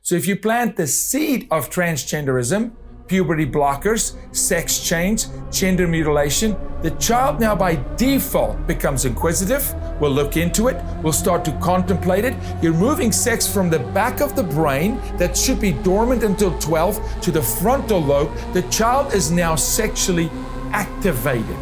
So if you plant the seed of transgenderism, puberty blockers, sex change, gender mutilation, the child now by default becomes inquisitive, will look into it, will start to contemplate it. You're moving sex from the back of the brain that should be dormant until 12 to the frontal lobe. The child is now sexually activated.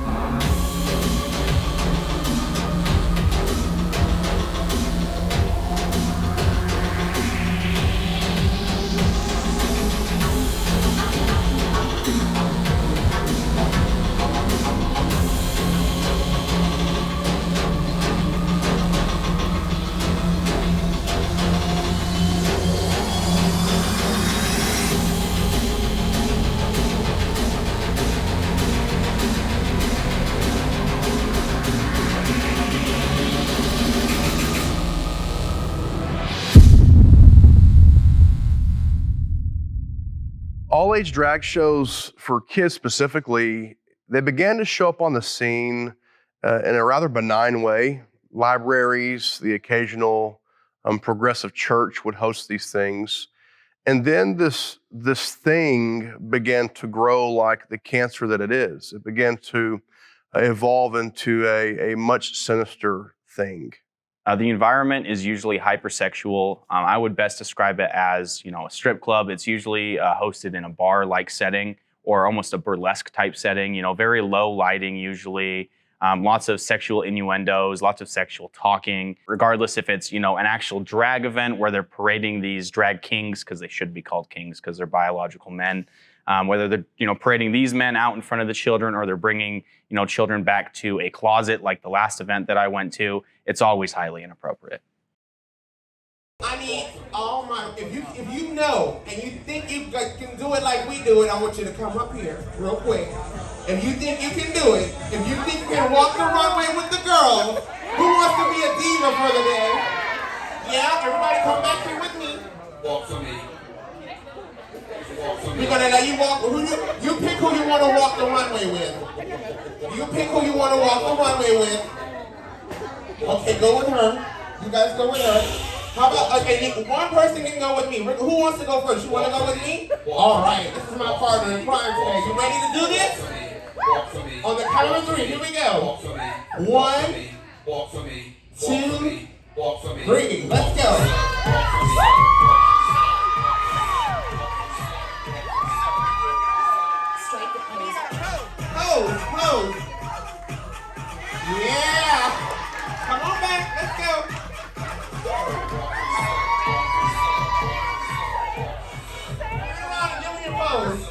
All-age drag shows for kids specifically, they began to show up on the scene in a rather benign way. Libraries, the occasional progressive church would host these things. And then this thing began to grow like the cancer that it is. It began to evolve into a much sinister thing. The environment is usually hypersexual. I would best describe it as, a strip club. It's usually hosted in a bar-like setting or almost a burlesque type setting. Very low lighting usually. Lots of sexual innuendos, lots of sexual talking. Regardless if it's, an actual drag event where they're parading these drag kings, because they should be called kings because they're biological men. Whether they're, parading these men out in front of the children or they're bringing, children back to a closet like the last event that I went to, it's always highly inappropriate. I need all my, if you know and you think you can do it like we do it, I want you to come up here real quick. If you think you can do it, if you think you can walk the runway with the girls, who wants to be a diva for the day? Yeah, everybody come back here with me. Walk for me. We're gonna let you walk. You pick who you want to walk the runway with. You pick who you want to walk the runway with. Okay, go with her. You guys go with her. How about, okay, one person can go with me. Who wants to go first? You want to go with me? All right, this is my partner in crime today. You ready to do this? On the count of 3, here we go. 1, 2, 3. Let's go. Pose. Yeah. Come on back. Let's go. Turn around and give me your pose.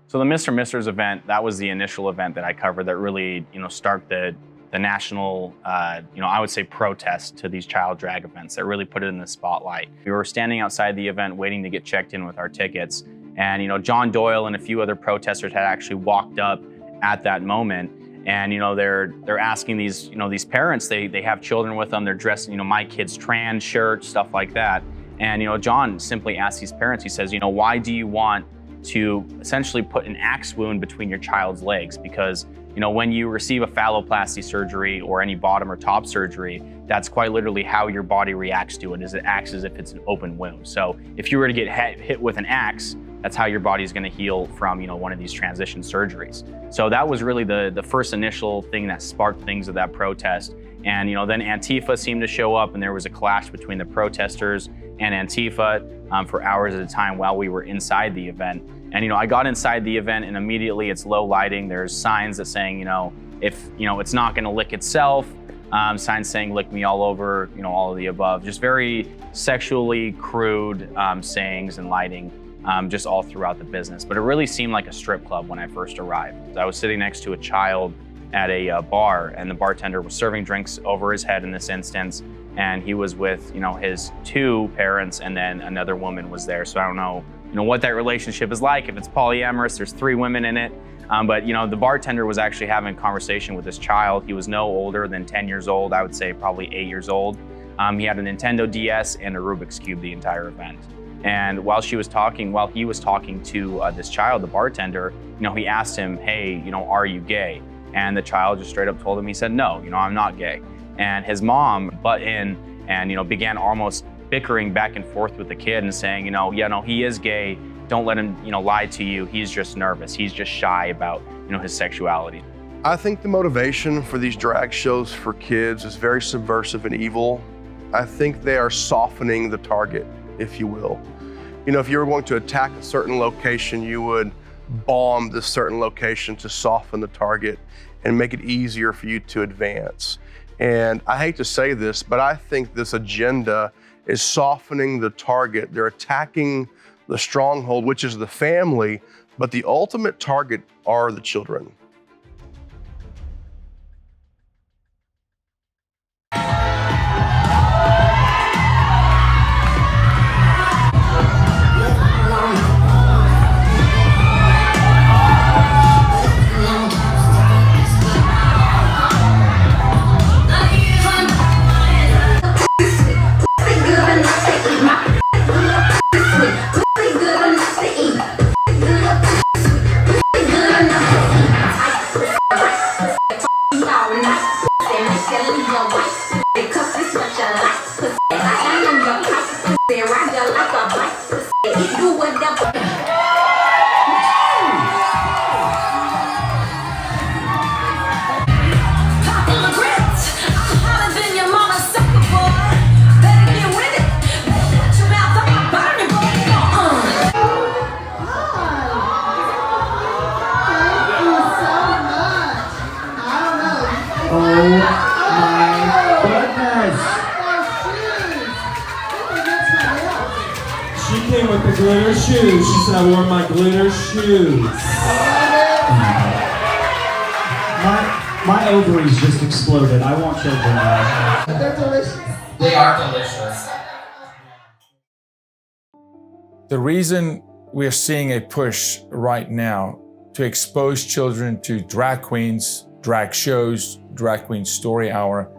So the Mr. Misters event, that was the initial event that I covered that really, sparked the national, I would say protest to these child drag events that really put it in the spotlight. We were standing outside the event waiting to get checked in with our tickets. And, John Doyle and a few other protesters had actually walked up at that moment. And, they're asking these, these parents, they have children with them, they're dressed, my kid's trans shirt, stuff like that. And, John simply asked these parents, he says, why do you want to essentially put an axe wound between your child's legs? Because, when you receive a phalloplasty surgery or any bottom or top surgery, that's quite literally how your body reacts to it, is it acts as if it's an open wound. So if you were to get hit with an axe, that's how your body's gonna heal from, one of these transition surgeries. So that was really the first initial thing that sparked things of that protest. And then Antifa seemed to show up, and there was a clash between the protesters and Antifa for hours at a time while we were inside the event. And I got inside the event, and immediately it's low lighting. There's signs that saying, if it's not gonna lick itself, signs saying lick me all over, all of the above. Just very sexually crude sayings and lighting. Just all throughout the business. But it really seemed like a strip club when I first arrived. I was sitting next to a child at a bar, and the bartender was serving drinks over his head in this instance, and he was with, his 2 parents, and then another woman was there. So I don't know, what that relationship is like. If it's polyamorous, there's 3 women in it. But the bartender was actually having a conversation with this child. He was no older than 10 years old. I would say probably 8 years old. He had a Nintendo DS and a Rubik's Cube the entire event. And while he was talking to this child, the bartender, he asked him, hey, are you gay? And the child just straight up told him, he said, no, I'm not gay. And his mom butt in and, began almost bickering back and forth with the kid and saying, he is gay. Don't let him, lie to you. He's just nervous. He's just shy about, his sexuality. I think the motivation for these drag shows for kids is very subversive and evil. I think they are softening the target, if you will. If you were going to attack a certain location, you would bomb this certain location to soften the target and make it easier for you to advance. And I hate to say this, but I think this agenda is softening the target. They're attacking the stronghold, which is the family, but the ultimate target are the children. With the glitter shoes. She said, I wore my glitter shoes. My ovaries just exploded. I want children now. They're delicious. They are delicious. The reason we're seeing a push right now to expose children to drag queens, drag shows, drag queen story hour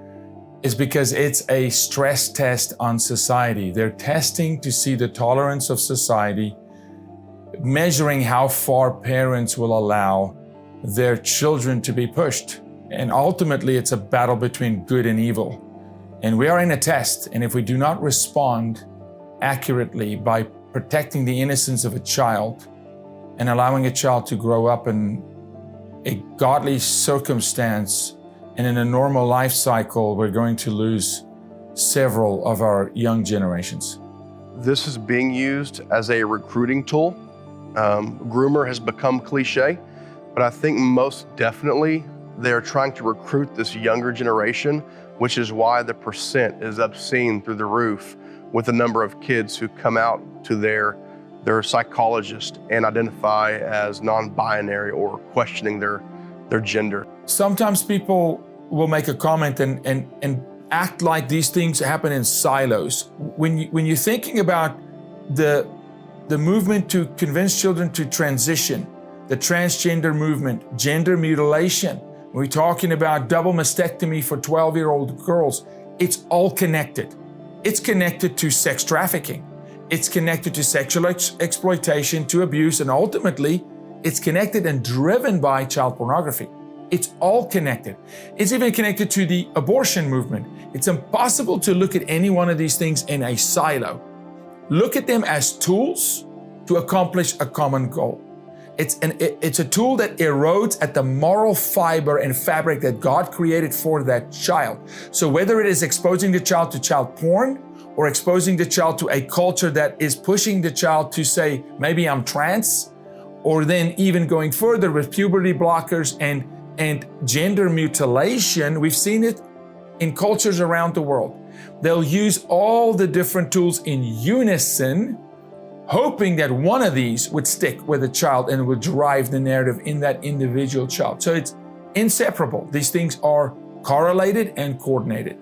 is because it's a stress test on society. They're testing to see the tolerance of society, measuring how far parents will allow their children to be pushed. And ultimately, it's a battle between good and evil. And we are in a test, and if we do not respond accurately by protecting the innocence of a child and allowing a child to grow up in a godly circumstance and in a normal life cycle, we're going to lose several of our young generations. This is being used as a recruiting tool. Groomer has become cliche, but I think most definitely they're trying to recruit this younger generation, which is why the percent is obscene through the roof with the number of kids who come out to their psychologist and identify as non-binary or questioning their gender. Sometimes people will make a comment and act like these things happen in silos. When you're thinking about the movement to convince children to transition, the transgender movement, gender mutilation, we're talking about double mastectomy for 12-year-old girls, it's all connected. It's connected to sex trafficking. It's connected to sexual exploitation, to abuse, and ultimately, it's connected and driven by child pornography. It's all connected. It's even connected to the abortion movement. It's impossible to look at any one of these things in a silo. Look at them as tools to accomplish a common goal. It's a tool that erodes at the moral fiber and fabric that God created for that child. So whether it is exposing the child to child porn or exposing the child to a culture that is pushing the child to say, maybe I'm trans, or then even going further with puberty blockers and gender mutilation, we've seen it in cultures around the world. They'll use all the different tools in unison, hoping that one of these would stick with a child and would drive the narrative in that individual child. So it's inseparable. These things are correlated and coordinated.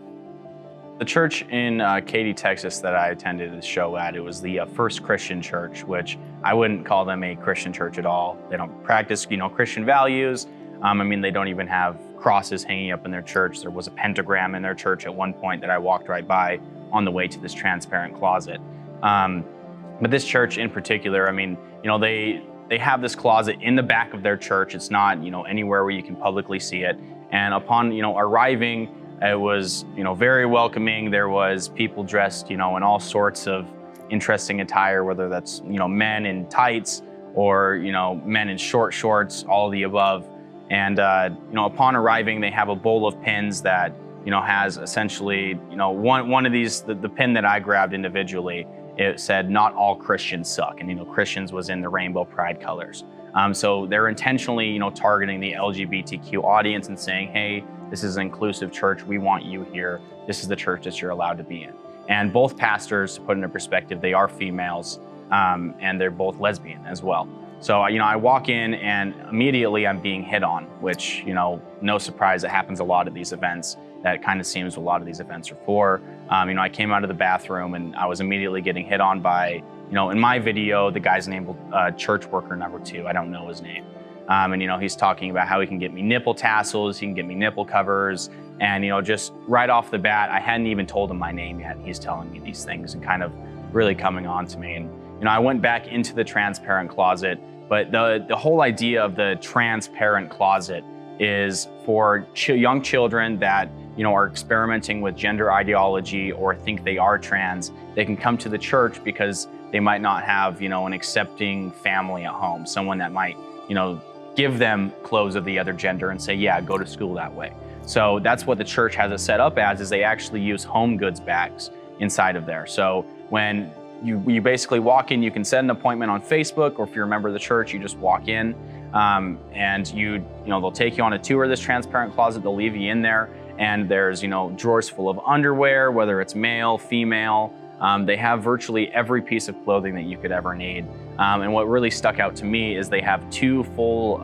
The church in Katy, Texas that I attended the show at, it was the First Christian Church, which I wouldn't call them a Christian church at all. They don't practice, Christian values. They don't even have crosses hanging up in their church. There was a pentagram in their church at one point that I walked right by on the way to this transparent closet. But this church in particular, they have this closet in the back of their church. It's not, anywhere where you can publicly see it. And upon, arriving, It was, very welcoming. There was people dressed, in all sorts of interesting attire, whether that's, men in tights or, men in short shorts, all of the above. And, upon arriving, they have a bowl of pins that, has essentially, one of these, the pin that I grabbed individually, it said, "Not all Christians suck." And, Christians was in the rainbow pride colors. So they're intentionally, targeting the LGBTQ audience and saying, hey, this is an inclusive church. We want you here. This is the church that you're allowed to be in. And both pastors, to put into perspective, they are females, and they're both lesbian as well. So, I walk in and immediately I'm being hit on, which, no surprise, it happens a lot at these events. That kind of seems what a lot of these events are for. I came out of the bathroom and I was immediately getting hit on by, in my video, the guy's name was church worker number 2. I don't know his name. And he's talking about how he can get me nipple tassels, he can get me nipple covers. And, just right off the bat, I hadn't even told him my name yet. He's telling me these things and kind of really coming on to me. And, I went back into the transparent closet, but the whole idea of the transparent closet is for young children that, are experimenting with gender ideology or think they are trans. They can come to the church because they might not have, an accepting family at home, someone that might, give them clothes of the other gender and say, yeah, go to school that way. So that's what the church has it set up as, is they actually use home goods bags inside of there. So when you basically walk in, you can set an appointment on Facebook, or if you're a member of the church, you just walk in, and they'll take you on a tour of this transparent closet. They'll leave you in there, and there's, drawers full of underwear, whether it's male, female. They have virtually every piece of clothing that you could ever need. And what really stuck out to me is they have 2 full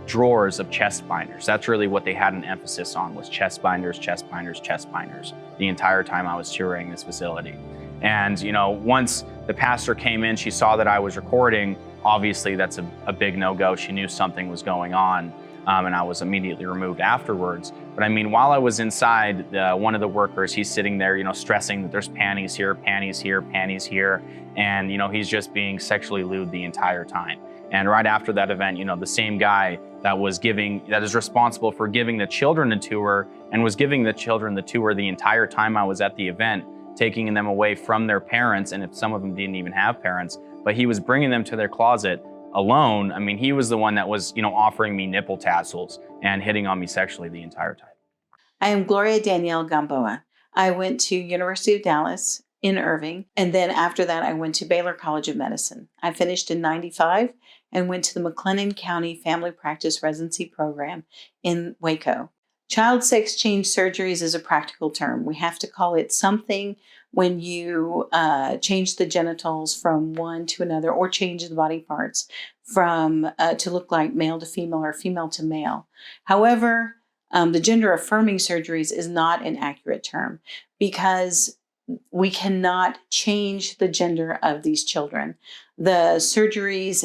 drawers of chest binders. That's really what they had an emphasis on, was chest binders, chest binders, chest binders, the entire time I was touring this facility. And, once the pastor came in, she saw that I was recording. Obviously, that's a big no-go. She knew something was going on, and I was immediately removed afterwards. But I mean, while I was inside, one of the workers, he's sitting there, stressing that there's panties here, panties here, panties here. And, he's just being sexually lewd the entire time. And right after that event, the same guy that is responsible for giving the children a tour and was giving the children the tour the entire time I was at the event, taking them away from their parents, and if some of them didn't even have parents, but he was bringing them to their closet alone. I mean, he was the one that was, offering me nipple tassels and hitting on me sexually the entire time. I am Gloria Gamboa. I went to University of Dallas in Irving, and then after that, I went to Baylor College of Medicine. I finished in '95 and went to the McLennan County Family Practice Residency Program in Waco. Child sex change surgeries is a practical term. We have to call it something when you change the genitals from one to another, or change the body parts from to look like male to female or female to male. However, the gender affirming surgeries is not an accurate term, because we cannot change the gender of these children. The surgeries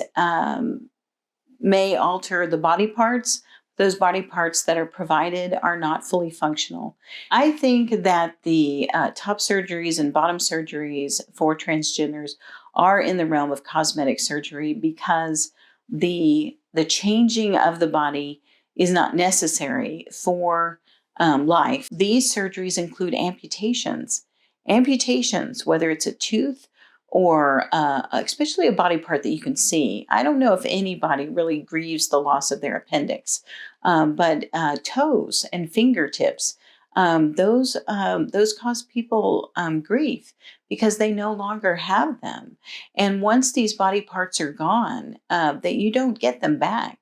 may alter the body parts. Those body parts that are provided are not fully functional. I think that the top surgeries and bottom surgeries for transgenders are in the realm of cosmetic surgery, because the changing of the body is not necessary for life. These surgeries include amputations. Amputations, whether it's a tooth or especially a body part that you can see. I don't know if anybody really grieves the loss of their appendix, but toes and fingertips, those cause people grief because they no longer have them. And once these body parts are gone, that you don't get them back.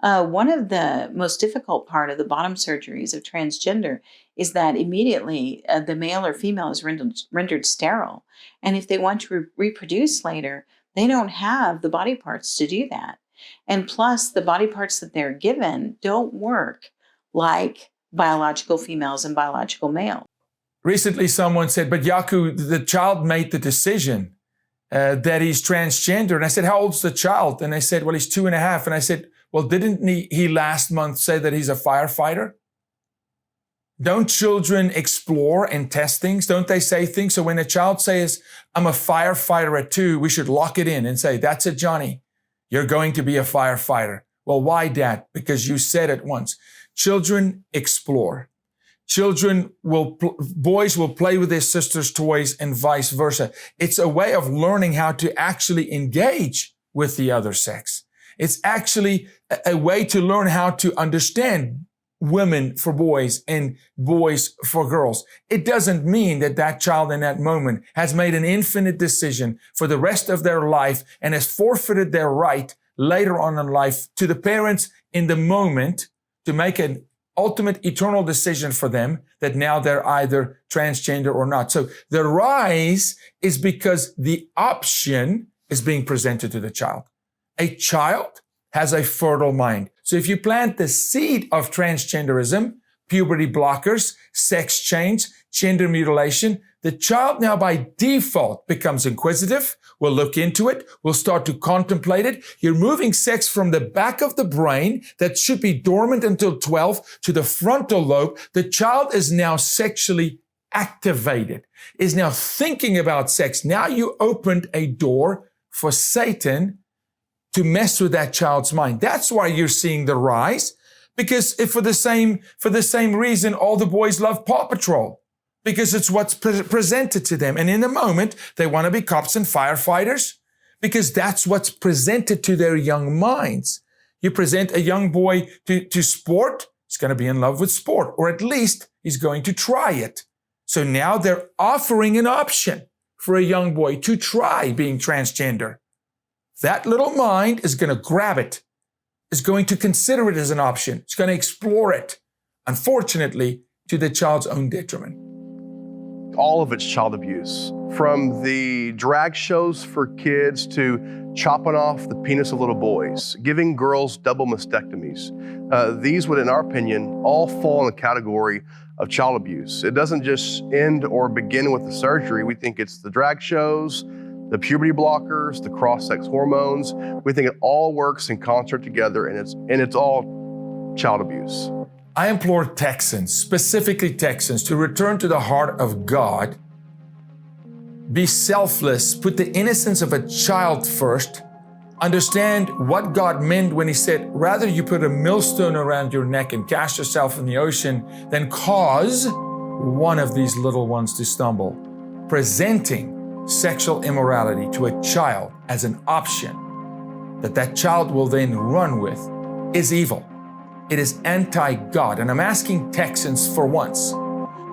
One of the most difficult part of the bottom surgeries of transgender is that immediately the male or female is rendered sterile. And if they want to reproduce later, they don't have the body parts to do that. And plus, the body parts that they're given don't work like biological females and biological males. Recently, someone said, but Jaco, the child made the decision that he's transgender. And I said, how old's the child? And they said, well, he's 2.5. And I said, well, didn't he last month say that he's a firefighter? Don't children explore and test things? Don't they say things? So when a child says, I'm a firefighter at 2, we should lock it in and say, that's it, Johnny. You're going to be a firefighter. Well, why, Dad? Because you said it once. Children explore. Boys will play with their sisters' toys and vice versa. It's a way of learning how to actually engage with the other sex. It's actually a way to learn how to understand women for boys and boys for girls. It doesn't mean that that child in that moment has made an infinite decision for the rest of their life and has forfeited their right later on in life to the parents in the moment to make an ultimate eternal decision for them that now they're either transgender or not. So the rise is because the option is being presented to the child. A child has a fertile mind. So if you plant the seed of transgenderism, puberty blockers, sex change, gender mutilation, the child now by default becomes inquisitive, will look into it, will start to contemplate it. You're moving sex from the back of the brain that should be dormant until 12 to the frontal lobe. The child is now sexually activated, is now thinking about sex. Now you opened a door for Satan to mess with that child's mind. That's why you're seeing the rise. Because if for the same reason, all the boys love Paw Patrol, because it's what's presented to them. And in the moment, they want to be cops and firefighters because that's what's presented to their young minds. You present a young boy to sport, he's going to be in love with sport, or at least he's going to try it. So now they're offering an option for a young boy to try being transgender. That little mind is going to grab it, is going to consider it as an option. It's going to explore it, unfortunately, to the child's own detriment. All of it's child abuse. From the drag shows for kids to chopping off the penis of little boys, giving girls double mastectomies. These would, in our opinion, all fall in the category of child abuse. It doesn't just end or begin with the surgery. We think it's the drag shows, the puberty blockers, the cross-sex hormones. We think it all works in concert together, and it's all child abuse. I implore Texans, specifically Texans, to return to the heart of God, be selfless, put the innocence of a child first, understand what God meant when He said, rather you put a millstone around your neck and cast yourself in the ocean than cause one of these little ones to stumble. Presenting sexual immorality to a child as an option that child will then run with is evil. It is anti-God. And I'm asking Texans for once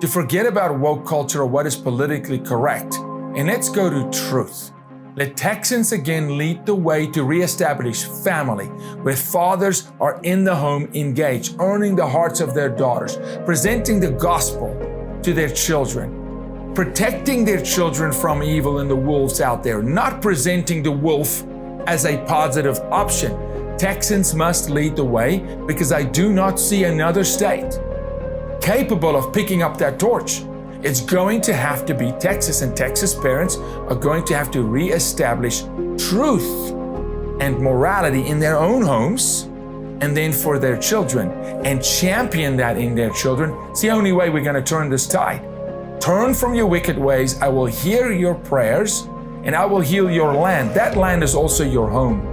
to forget about woke culture or what is politically correct, and let's go to truth. Let Texans again lead the way to reestablish family, where fathers are in the home engaged, earning the hearts of their daughters, presenting the gospel to their children, protecting their children from evil and the wolves out there, not presenting the wolf as a positive option. Texans must lead the way because I do not see another state capable of picking up that torch. It's going to have to be Texas, and Texas parents are going to have to reestablish truth and morality in their own homes and then for their children and champion that in their children. It's the only way we're going to turn this tide. Turn from your wicked ways. I will hear your prayers and I will heal your land. That land is also your home.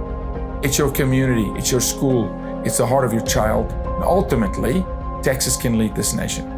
It's your community, it's your school, it's the heart of your child. And ultimately, Texas can lead this nation.